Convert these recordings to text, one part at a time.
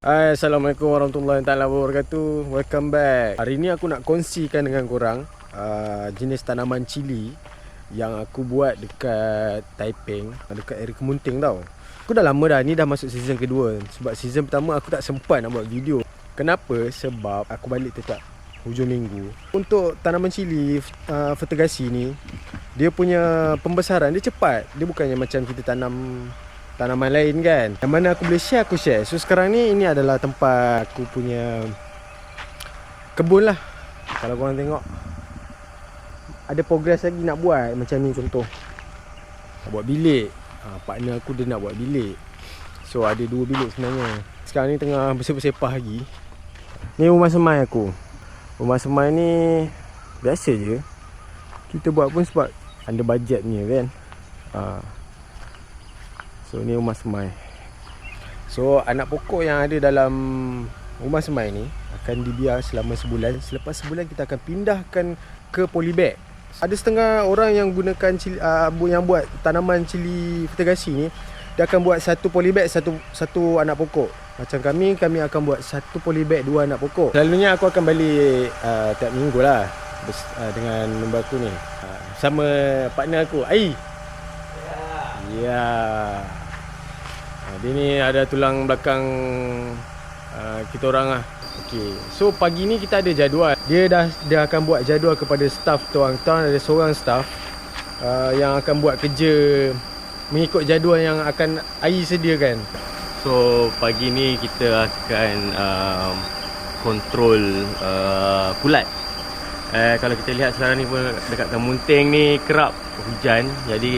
Hai, Assalamualaikum warahmatullahi wabarakatuh. Welcome back. Hari ni aku nak kongsikan dengan korang jenis tanaman cili yang aku buat dekat Taiping, dekat area Kemunting tau. Aku dah lama dah, ni dah masuk season kedua. Sebab season pertama aku tak sempat nak buat video. Kenapa? Sebab aku balik tetap hujung minggu. Untuk tanaman cili vertigasi ni, dia punya pembesaran dia cepat. Dia bukannya macam kita tanam tanaman lain kan. Yang mana aku boleh share, aku share. So sekarang ni, ini adalah tempat aku punya kebun lah. Kalau korang tengok, ada progress lagi nak buat. Macam ni contoh, nak buat bilik. Partner aku dia nak buat bilik. So ada 2 bilik sebenarnya. Sekarang ni tengah bersepah-sepah lagi. Ni rumah semai aku. Rumah semai ni biasa je. Kita buat pun sebab under budget punya kan. So ni rumah semai. So anak pokok yang ada dalam rumah semai ni akan dibiar selama sebulan. Selepas sebulan kita akan pindahkan ke polybag. Ada setengah orang yang gunakan cili, yang buat tanaman cili vertigasi ni, dia akan buat satu polybag, satu anak pokok. Macam kami akan buat satu polybag 2 anak pokok. Selalunya aku akan balik tiap minggu lah dengan member aku ni, sama partner aku Ai. Ya. Dia ni ada tulang belakang kita orang lah. Okay. So pagi ni kita ada jadual. Dia akan buat jadual kepada staff tuan-tuan. Ada seorang staff yang akan buat kerja mengikut jadual yang akan Ai sediakan. So pagi ni kita akan kontrol kulat. Kalau kita lihat sekarang ni pun dekat Kemunting ni kerap hujan. Jadi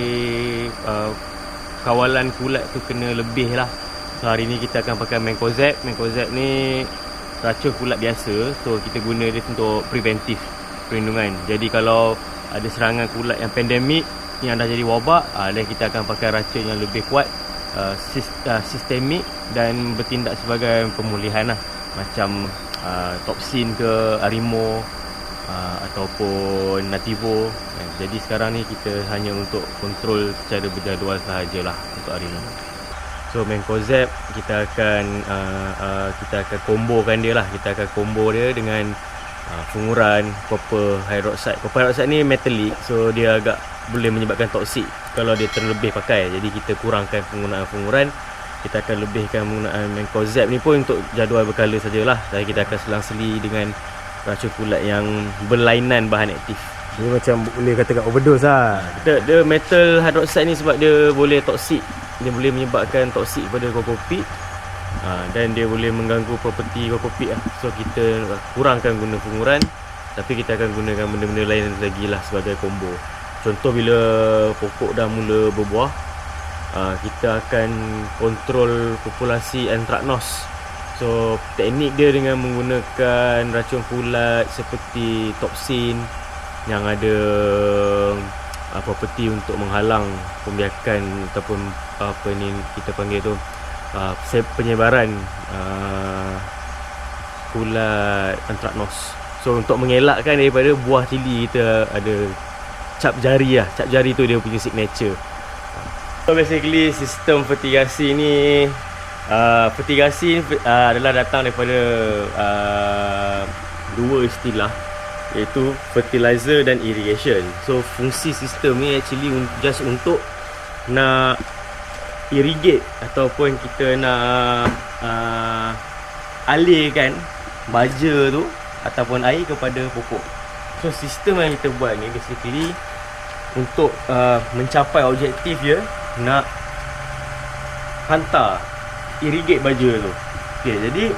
kawalan kulat tu kena lebih lah. So hari ni kita akan pakai Mancozeb. Mancozeb ni racun kulat biasa. So kita guna dia untuk preventif, perlindungan. Jadi kalau ada serangan kulat yang pandemik, yang dah jadi wabak, dan kita akan pakai racun yang lebih kuat, sistemik, dan bertindak sebagai pemulihan lah. Macam Toxin ke Arimo, ataupun Nativo. Jadi sekarang ni kita hanya untuk kontrol secara berjadual sahajalah untuk hari ni. So Mancozeb kita akan kombokan dia lah. Kita akan combo dia dengan funguran copper hydroxide. Copper hydroxide ni metalik, so dia agak boleh menyebabkan toksik kalau dia terlebih pakai. Jadi kita kurangkan penggunaan funguran. Kita akan lebihkan penggunaan Mancozeb ni pun untuk jadual berkala sajalah. Dan kita akan selang-seli dengan racun kulat yang berlainan bahan aktif. Dia macam boleh katakan overdose lah. Dia metal hydroxide ni sebab dia boleh toksik. Dia boleh menyebabkan toksik pada kokopit, dan dia boleh mengganggu properti kokopit lah. So kita kurangkan guna funguran, tapi kita akan gunakan benda-benda lain lagi lah sebagai combo. Contoh bila pokok dah mula berbuah, kita akan kontrol populasi anthracnose. So teknik dia dengan menggunakan racun kulat seperti Toxin yang ada properti untuk menghalang pembiakan ataupun apa ni kita panggil tu penyebaran kulat anthracnose. So untuk mengelakkan daripada buah cili kita ada cap jari lah. Cap jari tu dia punya signature. So basically sistem vertigasi ni, vertigasi adalah datang daripada 2 istilah, iaitu fertilizer dan irrigation. So fungsi sistem ni actually just untuk nak irrigate ataupun kita nak alirkan baja tu ataupun air kepada pokok. So sistem yang kita buat ni basically untuk mencapai objektif dia, nak hantar irrigate baja tu. Okay, jadi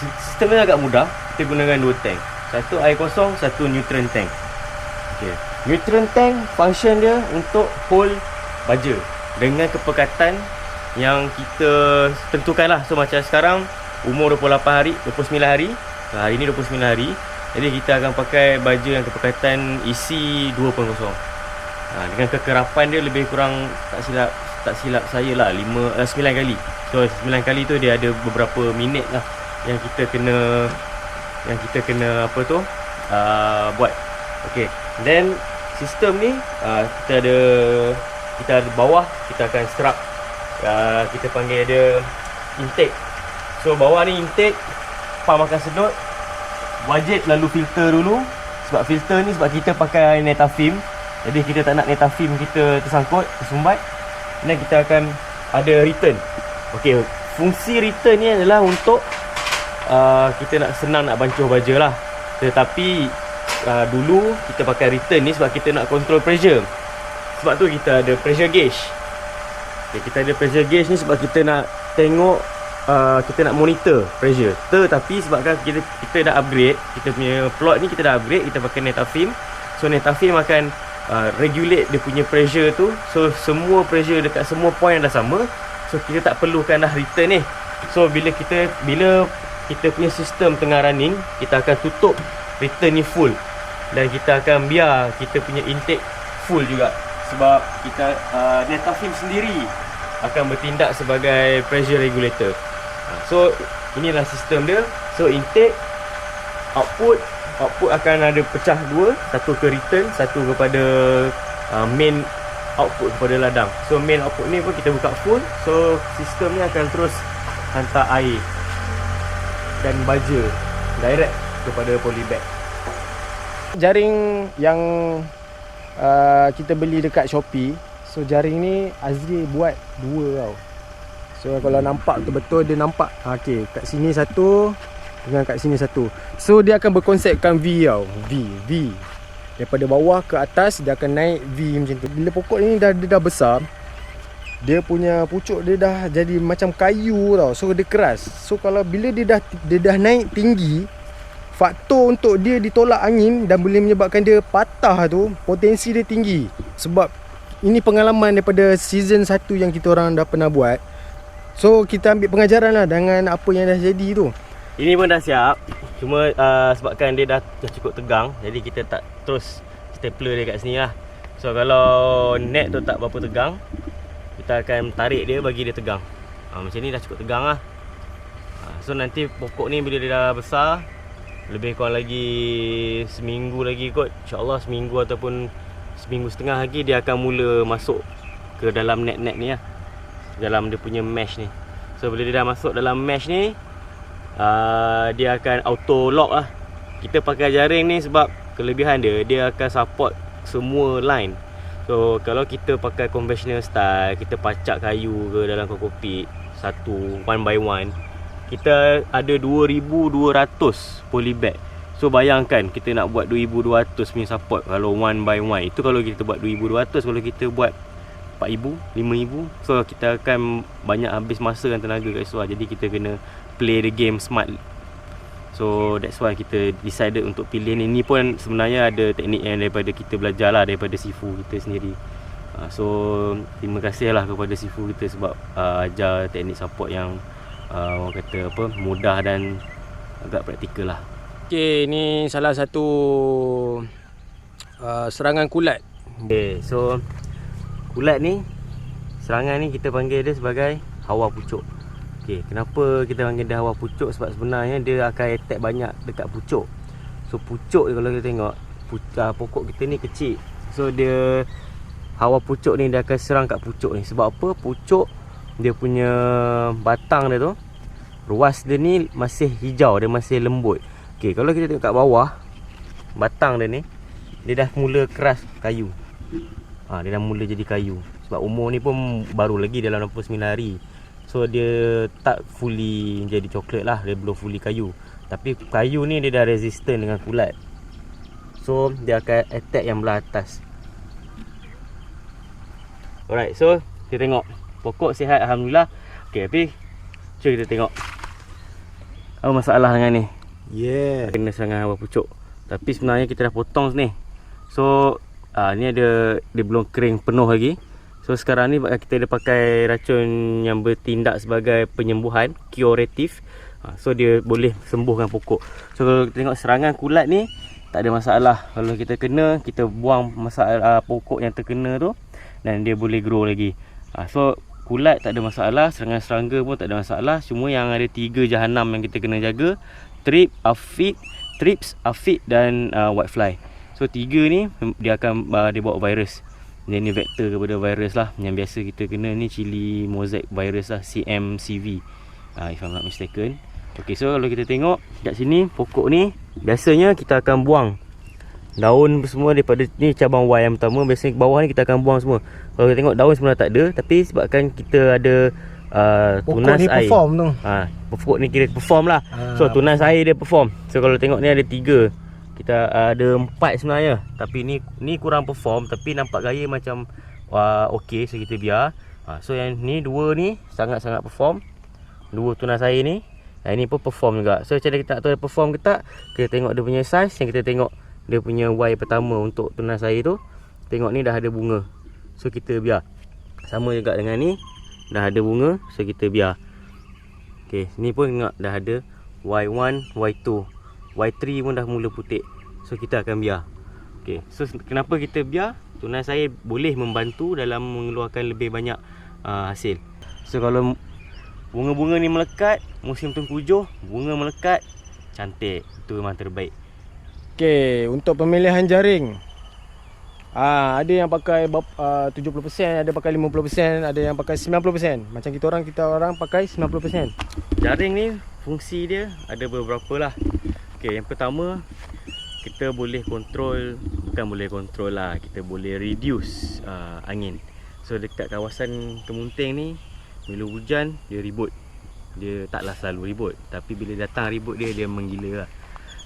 sistem ni agak mudah. Kita gunakan 2 tank, satu air kosong, satu nutrient tank. Okay. Nutrient tank function dia untuk hold baja dengan kepekatan yang kita tentukan lah. So macam sekarang umur 28 hari, 29 hari. Hari ni 29 hari. Jadi kita akan pakai baja yang kepekatan isi 2.0. Dengan kekerapan dia lebih kurang, tak silap saya lah 9 kali. So 9 kali tu dia ada beberapa minit lah yang kita kena apa tu buat. Okay. Then sistem ni kita ada bawah, kita akan strap, kita panggil dia intake. So bawah ni intake, pump akan sedut. Wajib lalu filter dulu. Sebab filter ni sebab kita pakai Netafim. Jadi kita tak nak Netafim kita tersangkut, tersumbat. Dan kita akan ada return. Okey, fungsi return ni adalah untuk kita nak senang nak bancuh baja lah. Tetapi dulu kita pakai return ni sebab kita nak control pressure. Sebab tu kita ada pressure gauge. Okay, kita ada pressure gauge ni sebab kita nak tengok, kita nak monitor pressure. Tetapi sebabkan kita dah upgrade, kita punya plot ni kita dah upgrade, kita pakai Netafim. So Netafim akan regulate dia punya pressure tu. So semua pressure dekat semua point dah sama. So kita tak perlukan dah return ni. So bila kita punya sistem tengah running, kita akan tutup return ni full. Dan kita akan biar kita punya intake full juga. Sebab kita Netafim sendiri akan bertindak sebagai pressure regulator. So inilah sistem dia. So intake, output akan ada pecah dua. Satu ke return, satu kepada main output kepada ladang. So main output ni pun kita buka full. So sistem ni akan terus hantar air dan baja direct kepada polybag. Jaring yang kita beli dekat Shopee. So jaring ni Azri buat dua tau. So kalau nampak betul-betul dia nampak. Okey, kat sini satu dengan kat sini satu. So dia akan berkonsepkan V tau. V. Daripada bawah ke atas dia akan naik V macam tu. Bila pokok ni dia dah besar, dia punya pucuk dia dah jadi macam kayu tau. So dia keras. So kalau bila dia dah naik tinggi, faktor untuk dia ditolak angin dan boleh menyebabkan dia patah tu, potensi dia tinggi. Sebab ini pengalaman daripada season 1 yang kita orang dah pernah buat. So kita ambil pengajaran lah dengan apa yang dah jadi tu. Ini pun dah siap. Cuma sebabkan dia dah cukup tegang, jadi kita tak terus stapler dia kat sini lah. So kalau net tu tak berapa tegang, kita akan tarik dia bagi dia tegang. Macam ni dah cukup tegang lah. So nanti pokok ni bila dia dah besar, lebih kurang lagi seminggu lagi kot, InsyaAllah seminggu ataupun seminggu setengah lagi, dia akan mula masuk ke dalam net-net ni lah, dalam dia punya mesh ni. So bila dia dah masuk dalam mesh ni, dia akan auto lock lah. Kita pakai jaring ni sebab kelebihan dia akan support semua line. So kalau kita pakai conventional style, kita pacak kayu ke dalam kokopit satu, one by one, kita ada 2,200 polybag. So bayangkan kita nak buat 2,200 punya support kalau one by one. Itu kalau kita buat 2,200. Kalau kita buat 4,000, 5,000, so kita akan banyak habis masa dan tenaga kat situ. Jadi kita kena play the game smart. So that's why kita decided untuk pilih ni. Ni pun sebenarnya ada teknik yang daripada kita belajar lah, daripada Sifu kita sendiri. So terima kasih lah kepada Sifu kita sebab ajar teknik support yang orang kata apa, mudah dan agak praktikal lah. Okay, ni salah satu serangan kulat. Okay, so kulat ni, serangan ni kita panggil dia sebagai hawa pucuk. Okay, kenapa kita panggil dia hawa pucuk? Sebab sebenarnya dia akan attack banyak dekat pucuk. So pucuk kalau kita tengok, pokok kita ni kecil. So dia, hawa pucuk ni dia akan serang kat pucuk ni. Sebab apa? Pucuk dia punya batang dia tu, ruas dia ni masih hijau, dia masih lembut. Okay, kalau kita tengok kat bawah, batang dia ni, dia dah mula keras kayu. Dia dah mula jadi kayu. Sebab umur ni pun baru lagi dalam 69 hari. So dia tak fully jadi coklat lah, dia belum fully kayu. Tapi kayu ni dia dah resistant dengan kulat. So dia akan attack yang belah atas. Alright, so kita tengok pokok sihat Alhamdulillah. Okay, tapi cuba kita tengok apa masalah dengan ni. Kena serangan hawa pucuk. Tapi sebenarnya kita dah potong ni. So ni ada, dia belum kering penuh lagi. So sekarang ni kita dah pakai racun yang bertindak sebagai penyembuhan, curative. So dia boleh sembuhkan pokok. So kalau kita tengok serangan kulat ni tak ada masalah. Kalau kita kena, kita buang masalah pokok yang terkena tu dan dia boleh grow lagi. So kulat tak ada masalah, serangan serangga pun tak ada masalah. Cuma yang ada 3 jahanam yang kita kena jaga, trips, aphid dan whitefly. So 3 ni dia akan dia bawa virus. Dia ni vektor kepada virus lah. Yang biasa kita kena ni chili mosaic virus lah, CMCV. if I'm not mistaken. Okay, so kalau kita tengok kat sini, pokok ni biasanya kita akan buang daun semua daripada ni cabang Y yang pertama. Biasanya bawah ni kita akan buang semua. Kalau kita tengok daun sebenarnya tak ada, tapi sebabkan kita ada tunas Pokok ni air. perform tu. Pokok ni kira perform lah. So tunas air dia perform. So kalau tengok ni ada 3. Kita ada 4 sebenarnya. Tapi ni kurang perform, tapi nampak gaya macam okey, so kita biar. So yang ni 2 ni sangat-sangat perform. 2 tunas air ni. Yang ni pun perform juga. So macam mana kita nak tahu dia perform ke tak? Kita tengok dia punya size. Yang kita tengok dia punya Y pertama untuk tunas air tu. Tengok ni dah ada bunga. So kita biar. Sama juga dengan ni, dah ada bunga. So kita biar. Okay, ni pun tengok dah ada Y1, Y2, Y3 pun dah mula putik. So kita akan biar. Okay, so kenapa kita biar? Tunas air boleh membantu dalam mengeluarkan lebih banyak hasil. So kalau bunga-bunga ni melekat, musim tengkujuh, bunga melekat, cantik. Itu memang terbaik. Okay, untuk pemilihan jaring, ada yang pakai 70%, ada pakai 50%, ada yang pakai 90%. Macam kita orang pakai 90%. Jaring ni fungsi dia ada beberapa lah. Okay, yang pertama, kita boleh kontrol, bukan boleh kontrol lah, kita boleh reduce angin. So dekat kawasan Kemunting ni, bila hujan dia ribut. Dia taklah selalu ribut, tapi bila datang ribut dia menggila lah.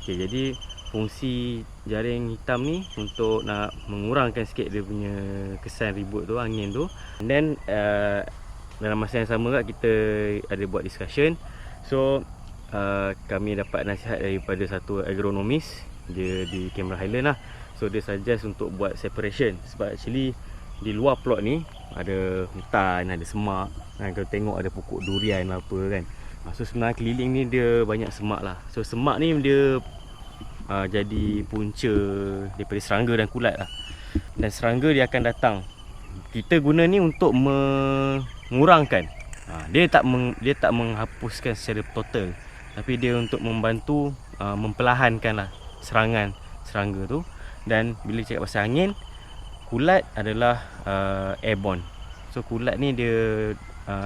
Okay, jadi fungsi jaring hitam ni untuk nak mengurangkan sikit dia punya kesan ribut tu, angin tu. And then dalam masa yang sama kat kita ada buat discussion. So kami dapat nasihat daripada satu agronomis, dia di Cameron Highland lah. So dia suggest untuk buat separation. Sebab actually di luar plot ni ada hutan, ada semak. Kalau tengok ada pokok durian apa kan. So sebenarnya keliling ni dia banyak semak lah. So semak ni dia jadi punca daripada serangga dan kulat lah. Dan serangga dia akan datang. Kita guna ni untuk mengurangkan. Dia tak menghapuskan secara total, tapi dia untuk membantu memperlahankan lah serangan serangga tu. Dan bila cakap pasal angin, kulat adalah airborne. So kulat ni dia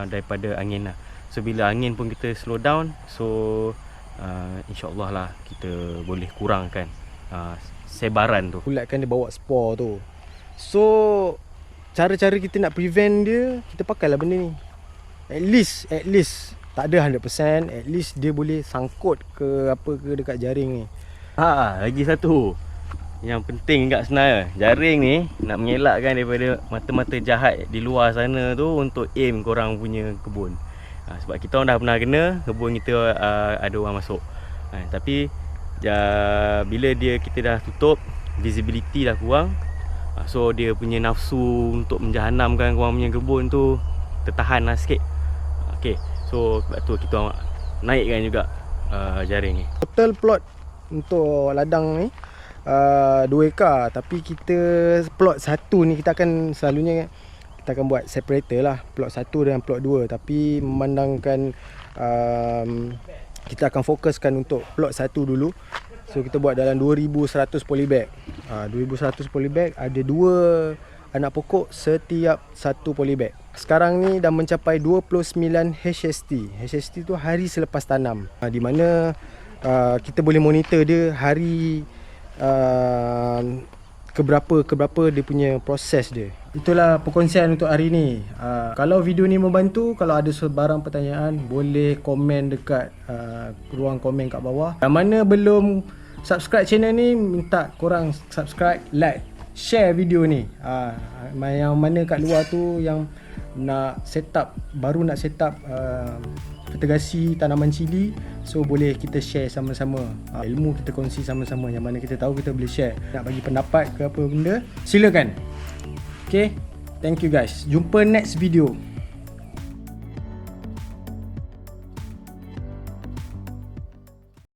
daripada angin lah. So bila angin pun kita slow down, so InsyaAllah lah kita boleh kurangkan sebaran tu. Kulat kan dia bawa spore tu. So cara-cara kita nak prevent dia, kita pakailah benda ni. At least tak ada 100%, at least dia boleh sangkut ke apa ke dekat jaring ni. Lagi satu yang penting kat sebenarnya, jaring ni nak mengelakkan daripada mata-mata jahat di luar sana tu untuk aim korang punya kebun. Sebab kita orang dah pernah kena, kebun kita ada orang masuk. Tapi bila kita dah tutup, visibility dah kurang. So dia punya nafsu untuk menjahanamkan korang punya kebun tu tertahan lah sikit. Okay, so sebab tu kita naikkan juga jaring ni. Total plot untuk ladang ni 2 ekar. Tapi kita plot 1 ni kita akan selalunya kita akan buat separator lah, plot 1 dan plot 2. Tapi memandangkan kita akan fokuskan untuk plot 1 dulu. So kita buat dalam 2100 polybag. 2100 polybag, ada 2 anak pokok setiap 1 polybag. Sekarang ni dah mencapai 29 HST. HST tu hari selepas tanam, di mana kita boleh monitor dia hari keberapa dia punya proses dia. Itulah perkongsian untuk hari ni. Kalau video ni membantu, kalau ada sebarang pertanyaan, boleh komen dekat ruang komen kat bawah. Yang mana belum subscribe channel ni, minta korang subscribe, like, share video ni. Yang mana kat luar tu yang baru nak set up fertigasi tanaman cili, so boleh kita share sama-sama. Ilmu kita kongsi sama-sama, yang mana kita tahu kita boleh share. Nak bagi pendapat ke apa benda, silakan. Okay, thank you guys. Jumpa next video.